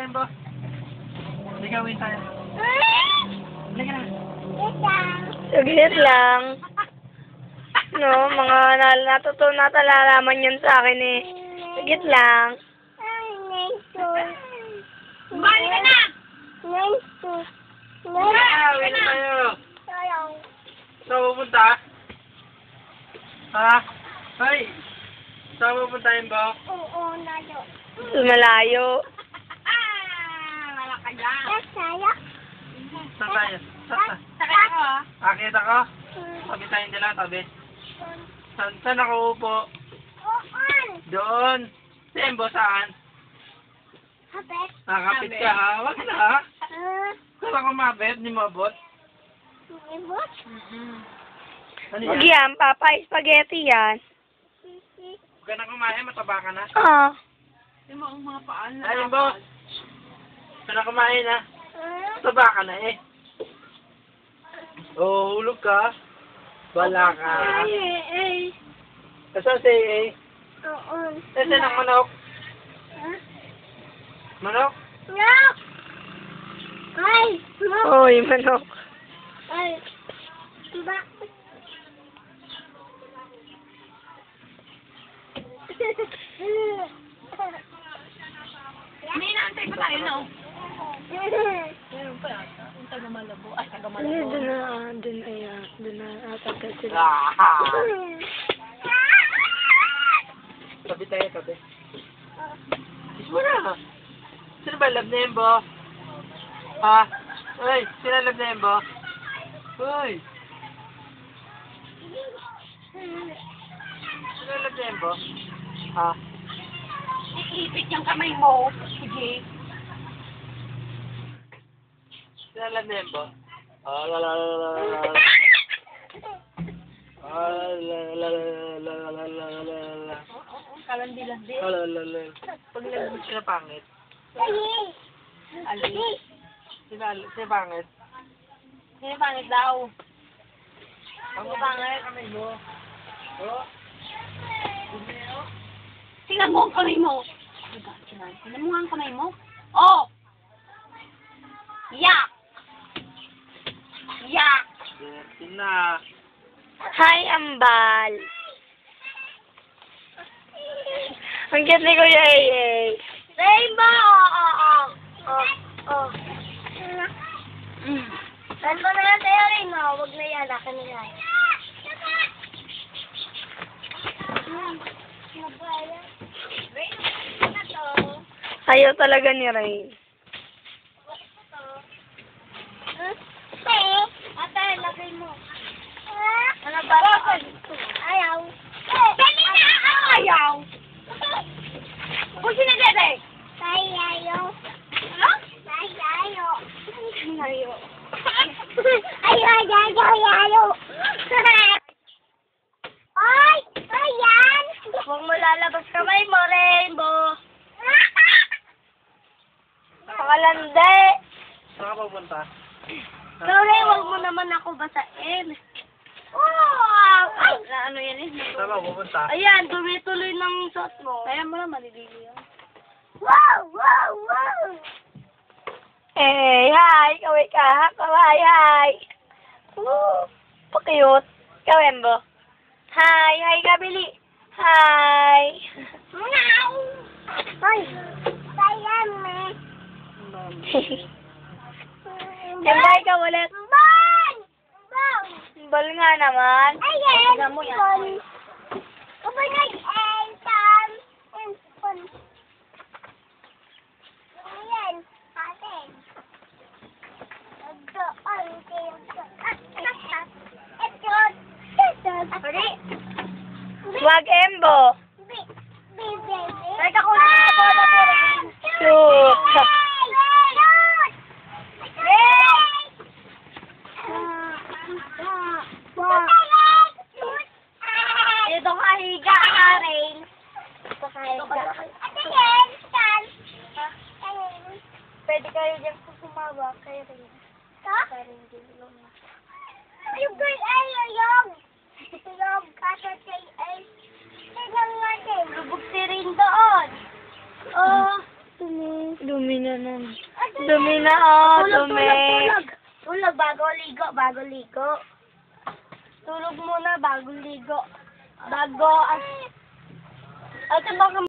Embo. Ligawin tayo. Halika na. Saglit lang. No, mga nalalaman yan sa akin eh. Saglit lang. Bali ka na! Uwi na tayo. Saan pupunta? Ha? Hoy! Saan pupunta, Embo? Malayo. Wala ka dyan. Saan tayo? Saan? Sakit ako ah. Akit ako? Tabi tayong dala, tabi. Saan ako upo? Doon. Si Embo saan? Nakakapit ka ha? Wag na ha? Saan ako mabit? Hindi mo abot? Ano Huwag yan? yan, Papa. Spaghetti yan. Huwag ka na kumain, mataba ka na. Ah. Yung mga paan na. Ay, Embo. Huwag ka na kumain ha? Mataba ka na eh. Oh, hulog ka. Bala ka. Kasaan si A? Kasi ng manok. Manok? Oy, manok. May inaantay pa tayo, no? Meron pa yata. Yung taga-Malabo. Ay, taga-Malabo. Doon na ata sila. Ah! Tabi tayo, tabi. Kiss mo na. Sino ba love na yun, Bo? Ha? Uy, sino love na yun, Bo? Uy! Sino love na yun, Bo? Ha? Iipit yung kamay mo. Sige. Sino love na yun, Bo? Ah, la la la la la la. Ah, la la la la la la la la. Kalandi-landi. Ah, la la la. Pag nag-gusto siya pangit. Ali. Sino pangit? Sino pangit daw? Ang pangit. Kamay mo. Oh. Tingnan mo ang kamay mo. Tingnan mo nga ang kamay mo. Oh! Yak! Yak! Dirty na. Hi, Ambal. Ang cute ni Kuya Ay. Rainbow! Rainbow na lang tayo rin, no? Huwag na yan. Akin na yan. Ayaw talaga ni Rain. Ate, lagay mo. Ano ba? Ayaw. Dali na! Ayaw! Kung sino dede? Ayaw. Ano? Ayaw. Ayaw. Ayaw. Ay! Ayan! Huwag mo lalabas kamay mo, Rainbow. Pakalande. Saan ka pupunta? Sorry, huwag mo naman ako basain. Oh! Ay, na ano yan eh? Saan ka pupunta? Ayan, tuloy-tuloy ng shot mo. Kaya mo lang, maliligo yan. Wow! Eh, hi! Kaway ka, ha? Kaway, hi! Woo! Pa-cute. Kawembo. Hi! Hi, Kabili! Hi! Meow! Hi! Sayame! Ganda ikaw ulit. Bal! Bal! Bal nga naman. Ayan! Tignan mo yan. Bal! Kabanag and tam and fun. Ayan, atin. Doon kayo. Ito. Wag Embo. Baby. Teka ko na po na po rin. Shoot. Ito ka higa ka rin. Ito ka higa. Ate yan, Stan. Pwede kayo dyan po sumawa. Kayo rin. Ito? Kayo rin din. Yung girl ay yung. Yung kasa say ay. Tingnan natin. Lubog si rin doon. Oh. Dumi na nun. Dumi na, oh. Dumi. Tulog, bago ligo, bago ligo. Tulog muna, bago ligo. Ate, baka